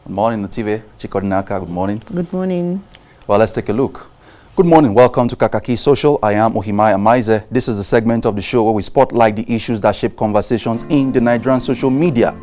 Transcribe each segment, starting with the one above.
Good morning, Native. Chikodinaka, good morning. Good morning. Well, let's take a look. Good morning. Welcome to Kakaaki Social. I am Ohimai Amaize. This is the segment of the show where we spotlight the issues that shape conversations in the Nigerian social media.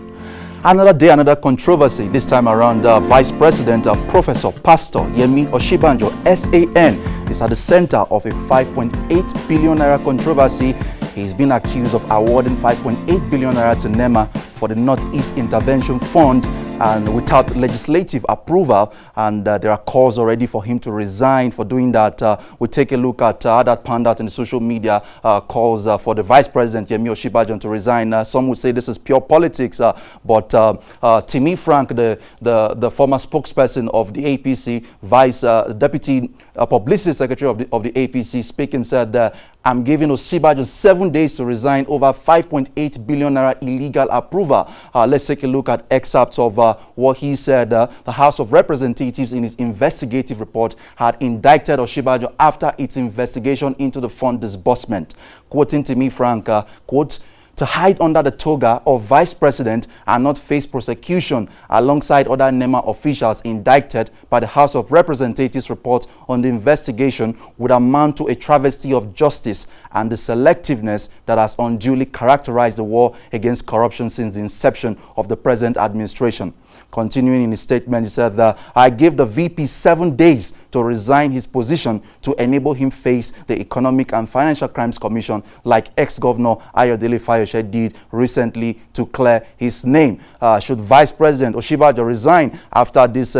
Another day, another controversy. This time around, Vice President, Professor Pastor Yemi Osinbajo, SAN, is at the center of a 5.8 billion naira controversy. He's been accused of awarding 5.8 billion naira to NEMA for the Northeast Intervention Fund and without legislative approval, and there are calls already for him to resign for doing that. We take a look at that panned out in the social media, calls for the Vice President Yemi Osinbajo to resign. Some would say this is pure politics, but Timi Frank, the former spokesperson of the APC, Deputy Publicity Secretary of the APC, speaking, said, I'm giving Osinbajo 7 days to resign over 5.8 billion naira illegal approval. Let's take a look at excerpts of what he said. The House of Representatives in its investigative report had indicted Osinbajo after its investigation into the fund disbursement. Quoting Timi Frank, quote, to hide under the toga of Vice President and not face prosecution alongside other NEMA officials indicted by the House of Representatives report on the investigation would amount to a travesty of justice and the selectiveness that has unduly characterized the war against corruption since the inception of the present administration. Continuing in his statement, he said that I gave the VP 7 days to resign his position to enable him face the Economic and Financial Crimes Commission like ex-governor Ayodele Fayose did recently to clear his name. Should Vice President Osinbajo resign after this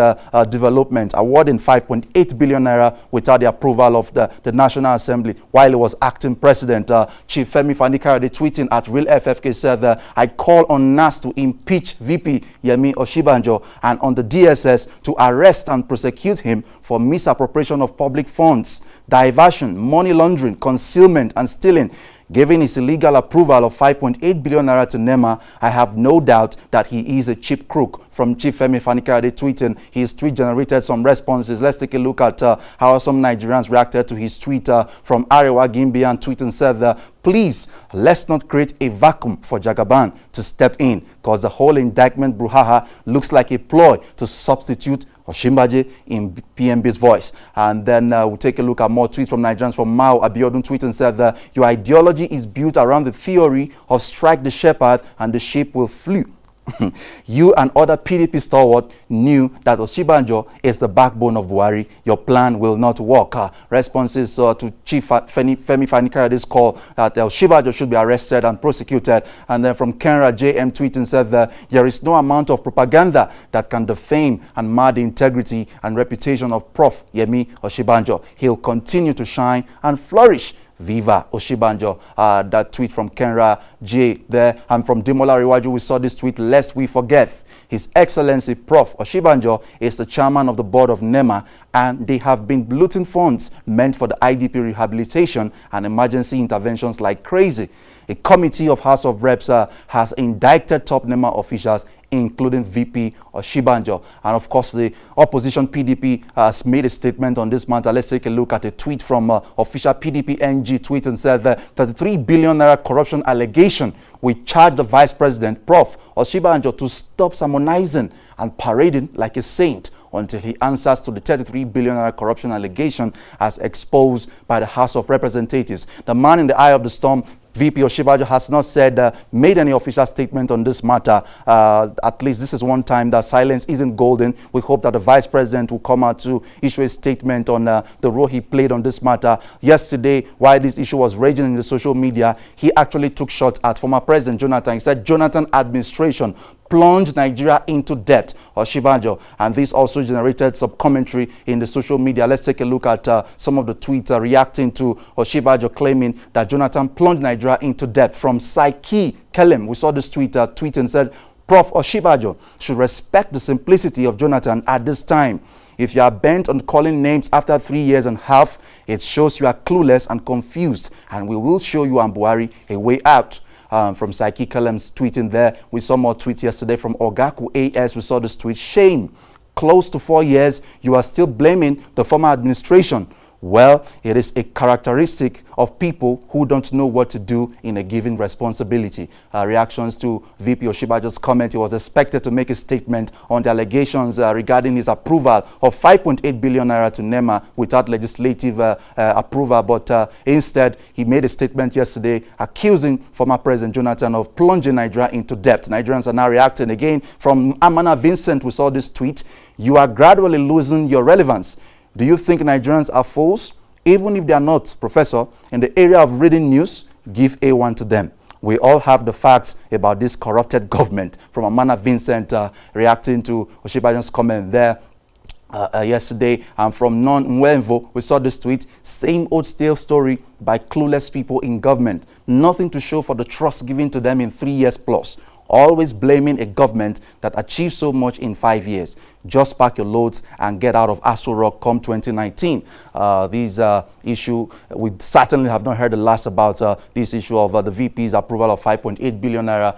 development, awarding 5.8 billion naira without the approval of the National Assembly while he was acting president? Chief Femi Fani-Kayode tweeting at Real FFK said, I call on NAS to impeach VP Yemi Osinbajo and on the DSS to arrest and prosecute him for misappropriation of public funds, diversion, money laundering, concealment and stealing. Given his illegal approval of 5.8 billion naira to NEMA, I have no doubt that he is a cheap crook. From Chief Femi Fani-Kayode tweeting, his tweet generated some responses. Let's take a look at how some Nigerians reacted to his tweet. From Arewa Gimbian tweeting said, please, let's not create a vacuum for Jagaban to step in, because the whole indictment brouhaha looks like a ploy to substitute Osinbajo in PMB's voice. And then we'll take a look at more tweets from Nigerians. From Mao Abiodun tweeting said that your ideology is built around the theory of strike the shepherd and the sheep will flee. You and other PDP stalwart knew that Osinbajo is the backbone of Buhari. Your plan will not work. Responses to Chief Femi Fani-Kayode's call that Osinbajo should be arrested and prosecuted. And then from Kenra JM tweeting said that there is no amount of propaganda that can defame and mar the integrity and reputation of Prof. Yemi Osinbajo. He'll continue to shine and flourish. Viva Osinbajo. That tweet from Kenra J there. And from Demola Riwaju, we saw this tweet, lest we forget. His Excellency Prof. Osinbajo is the chairman of the board of NEMA, and they have been looting funds meant for the IDP rehabilitation and emergency interventions like crazy. A committee of House of Reps has indicted top NEMA officials, including VP Osinbajo. And of course, the opposition PDP has made a statement on this matter. Let's take a look at a tweet from official PDP NG tweet and said that 33 billion naira corruption allegation. We charge the Vice President, Prof. Osinbajo, to stop sermonizing and parading like a saint until he answers to the 33 billion naira corruption allegation as exposed by the House of Representatives. The man in the eye of the storm, VP Osinbajo, has not said, made any official statement on this matter. At least this is one time that silence isn't golden. We hope that the Vice President will come out to issue a statement on the role he played on this matter. Yesterday, while this issue was raging in the social media, he actually took shots at former President Jonathan. He said Jonathan administration plunged Nigeria into debt, Osinbajo, and this also generated some commentary in the social media. Let's take a look at some of the tweets reacting to Osinbajo claiming that Jonathan plunged Nigeria into debt. From Saiki Kelem, we saw this tweet and said, Prof. Osinbajo should respect the simplicity of Jonathan at this time. If you are bent on calling names after 3 years and a half, it shows you are clueless and confused, and we will show you and Buhari a way out. From Saiki Kalem's tweeting there. We saw more tweets yesterday from Ogaku AS. We saw this tweet. Shame. Close to 4 years, you are still blaming the former administration. Well, it is a characteristic of people who don't know what to do in a given responsibility. Reactions to VP Oshibajo's comment, he was expected to make a statement on the allegations regarding his approval of 5.8 billion naira to NEMA without legislative approval, but instead he made a statement yesterday accusing former President Jonathan of plunging Nigeria into debt. Nigerians are now reacting again. From Amana Vincent, we saw this tweet: "You are gradually losing your relevance. Do you think Nigerians are fools? Even if they are not, Professor, in the area of reading news, give A1 to them. We all have the facts about this corrupted government." From Amana Vincent reacting to Oshibajo's comment there yesterday. And from Non Nwenvo, we saw this tweet: "Same old stale story by clueless people in government. Nothing to show for the trust given to them in 3 years plus. Always blaming a government that achieved so much in 5 years. Just pack your loads and get out of Aso Rock come 2019. These issue, we certainly have not heard the last about this issue of the VP's approval of 5.8 billion naira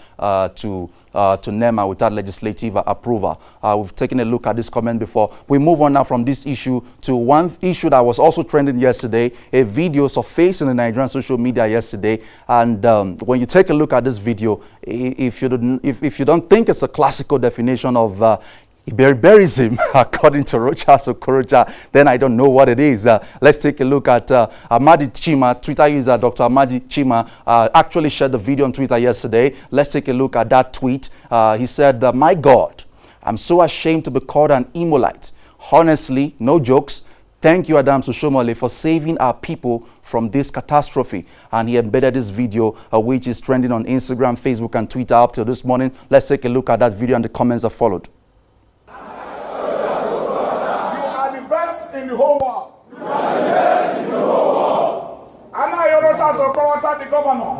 to NEMA without legislative approval. We've taken a look at this comment before. We move on now from this issue to one issue that was also trending yesterday, a video surfaced in the Nigerian social media yesterday. And when you take a look at this video, if you don't think it's a classical definition of Iberiberism, according to Rochas Okorocha, then I don't know what it is. Let's take a look at Amadi Chima, Twitter user Dr. Amadi Chima, actually shared the video on Twitter yesterday. Let's take a look at that tweet. He said, "My God, I'm so ashamed to be called an Imolite. Honestly, no jokes. Thank you, Adams Oshomole, for saving our people from this catastrophe." And he embedded this video, which is trending on Instagram, Facebook, and Twitter up till this morning. Let's take a look at that video and the comments that followed. In the whole world. You are the best in the whole world. Anna Yorosha Sokowata, the governor.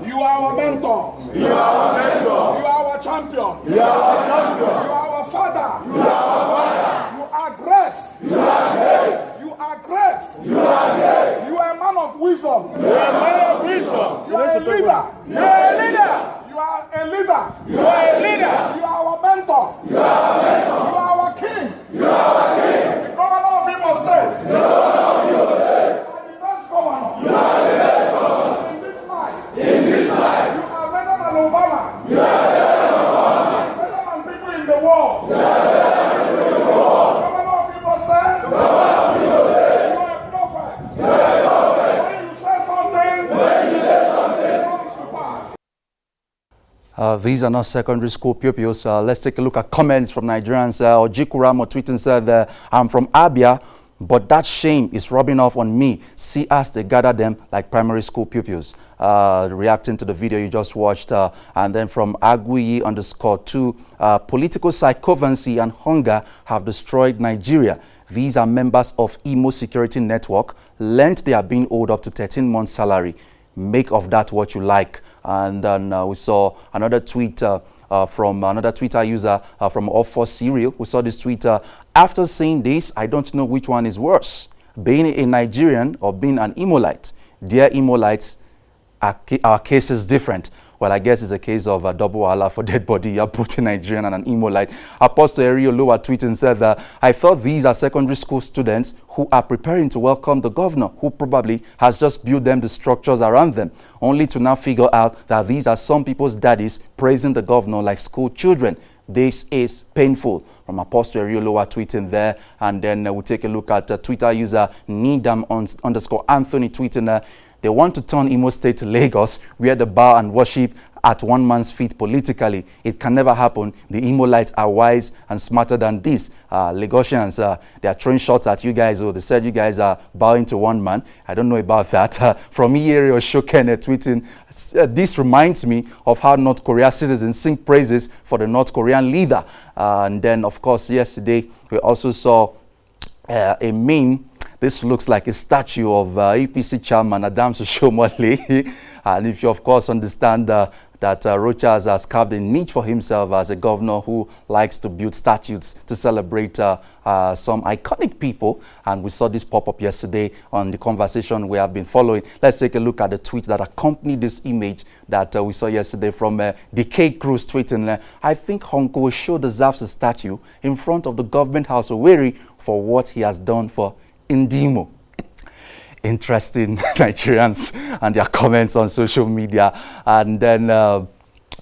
You are our mentor. You are our mentor. You are our champion. You are our champion. You are our father. You are our father. You are great. You are great. You are great. You are great. You are a man of wisdom. You are a man of wisdom. You are a leader. You are a leader. You are a leader. You are a leader. You are our mentor. You are our mentor. You are our king. You are our king. The governor of Imo State. The governor of Imo State. You are the best governor. You are the best governor. In this life. In this life. You are better than Obama. You are better than Obama. You are better than people in the world. You are better than people in the world. The governor of Imo State. The governor of Imo State. You are a prophet. You are a prophet. When you say something. When you say something. It comes to pass. These are not secondary school pupils. Let's take a look at comments from Nigerians. Ojikuramo tweeting said, "I'm from Abia, but that shame is rubbing off on me. See as they gather them like primary school pupils." Reacting to the video you just watched. And then from Aguyi_2, "Political sycophancy and hunger have destroyed Nigeria. These are members of Imo Security Network. Lent they are being owed up to 13 months salary. Make of that what you like." And then we saw another tweet from another Twitter user from All4 Serial. We saw this tweet: "After seeing this, I don't know which one is worse, being a Nigerian or being an Imolite. Dear Imolites, our case is different." Well, I guess it's a case of a double Allah for dead body. You're both a Nigerian and an Imolite. Apostle Erioluwa tweeting said that, "I thought these are secondary school students who are preparing to welcome the governor, who probably has just built them the structures around them, only to now figure out that these are some people's daddies praising the governor like school children. This is painful." From Apostle Erioluwa tweeting there. And then we'll take a look at Twitter user Nidam_Anthony tweeting, "They want to turn Imo State to Lagos, where the bow and worship at one man's feet politically. It can never happen. The Imolites are wise and smarter than this." Lagosians, they are throwing shots at you guys. They said you guys are bowing to one man. I don't know about that. From Iyeri Oshokene tweeting, "This reminds me of how North Korea citizens sing praises for the North Korean leader." And then, of course, yesterday, we also saw a meme. This looks like a statue of APC chairman Adams Oshomole. And if you, of course, understand that Rochas has carved a niche for himself as a governor who likes to build statues to celebrate some iconic people. And we saw this pop up yesterday on the conversation we have been following. Let's take a look at the tweet that accompanied this image that we saw yesterday from Decay Cruz tweeting, I think Honko Osho deserves a statue in front of the government house of Owerri for what he has done for Indimo. Interesting Nigerians and their comments on social media. And then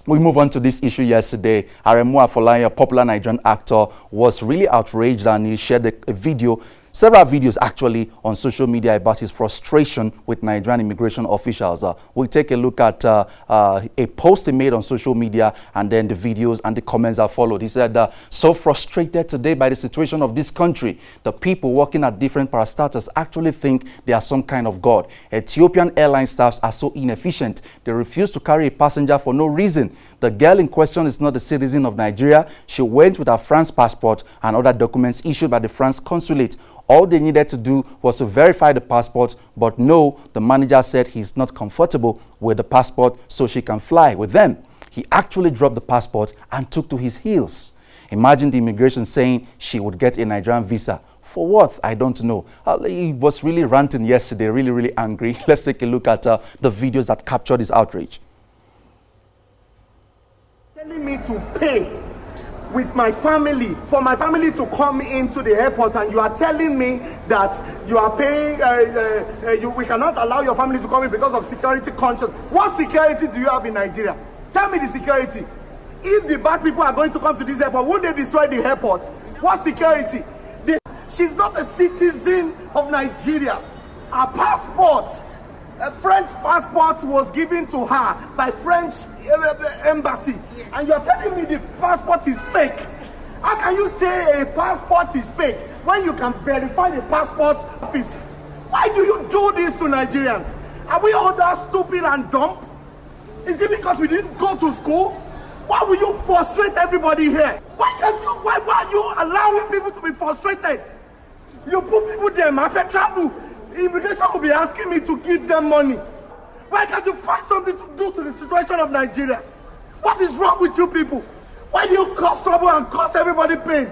we move on to this issue yesterday. Aremu Afolayan, a popular Nigerian actor, was really outraged, and he shared a video, several videos actually, on social media about his frustration with Nigerian immigration officials. We'll take a look at a post he made on social media and then the videos and the comments that followed. He said, so frustrated today by the situation of this country. The people working at different parastatals actually think they are some kind of god. Ethiopian airline staffs are so inefficient. They refuse to carry a passenger for no reason. The girl in question is not a citizen of Nigeria. She went with her France passport and other documents issued by the France consulate. All they needed to do was to verify the passport, but no, the manager said he's not comfortable with the passport, so she can fly with them. He actually dropped the passport and took to his heels. Imagine the immigration saying she would get a Nigerian visa. For what? I don't know. He was really ranting yesterday, really angry. Let's take a look at the videos that captured his outrage. Telling me to pay with my family, for my family to come into the airport, and you are telling me that you are paying, we cannot allow your family to come in because of security conscious. What security do you have in Nigeria? Tell me the security. If the bad people are going to come to this airport, won't they destroy the airport? What security? She's not a citizen of Nigeria. Her passport, a French passport, was given to her by French embassy, and you are telling me the passport is fake. How can you say a passport is fake when you can verify the passport office? Why do you do this to Nigerians? Are we all that stupid and dumb? Is it because we didn't go to school? Why will you frustrate everybody here? Why are you allowing people to be frustrated? You put people there, my friend, travel. Immigration will be asking me to give them money. Why can't you find something to do to the situation of Nigeria? What is wrong with you people? Why do you cause trouble and cause everybody pain?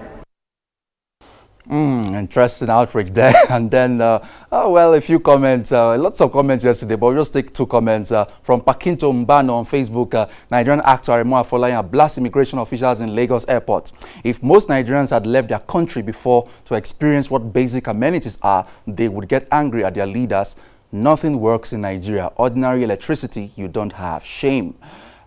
Interesting outrage there. And then, well, a few comments, lots of comments yesterday, but we'll just take two comments from Pakinto Mbano on Facebook. Nigerian actor Aremu Afolayan blasts immigration officials in Lagos airport. If most Nigerians had left their country before to experience what basic amenities are, they would get angry at their leaders. Nothing works in Nigeria. Ordinary electricity, you don't have. Shame.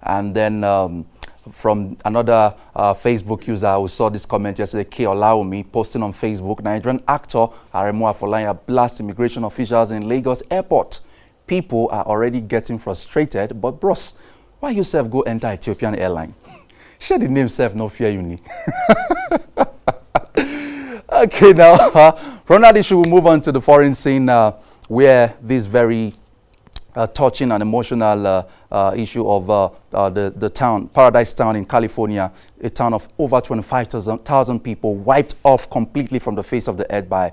And then from another Facebook user who saw this comment yesterday, K. Olaomi, posting on Facebook, Nigerian actor Aremu Afolayan blasts immigration officials in Lagos airport. People are already getting frustrated, but bros, why yourself go enter Ethiopian airline? Share the name self, no fear uni. Okay, now, from that issue, we'll move on to the foreign scene where this very touching and emotional issue of the town, Paradise Town in California, a town of over 25,000 people wiped off completely from the face of the earth by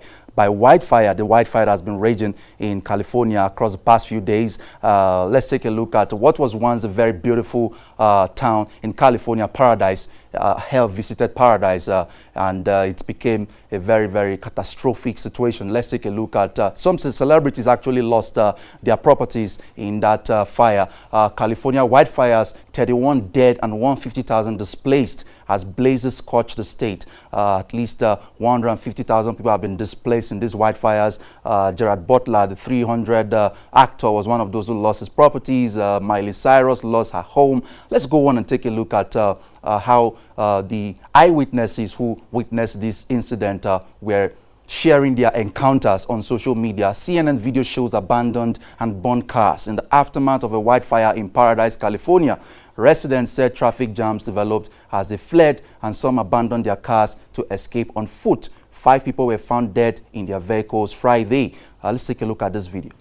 wildfire. The wildfire has been raging in California across the past few days. Let's take a look at what was once a very beautiful town in California, Paradise, hell-visited Paradise, and it became a very catastrophic situation. Let's take a look at some celebrities actually lost their properties in that fire. California wildfires, 31 dead and 150,000 displaced as blazes scorched the state. At least 150,000 people have been displaced in these wildfires. Gerard Butler, the 300 actor, was one of those who lost his properties. Miley Cyrus lost her home. Let's go on and take a look at how the eyewitnesses who witnessed this incident were sharing their encounters on social media. CNN video shows abandoned and burned cars in the aftermath of a wildfire in Paradise, California. Residents said traffic jams developed as they fled, and some abandoned their cars to escape on foot. 5 people were found dead in their vehicles Friday. Let's take a look at this video.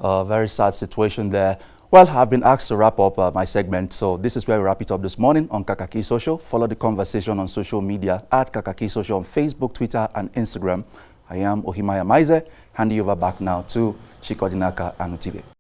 A very sad situation there. Well, I've been asked to wrap up my segment, so this is where we wrap it up this morning on Kakaaki Social. Follow the conversation on social media at Kakaaki Social on Facebook, Twitter, and Instagram. I am Ohimaya Maize, handing you over back now to Chikodinaka Anutive.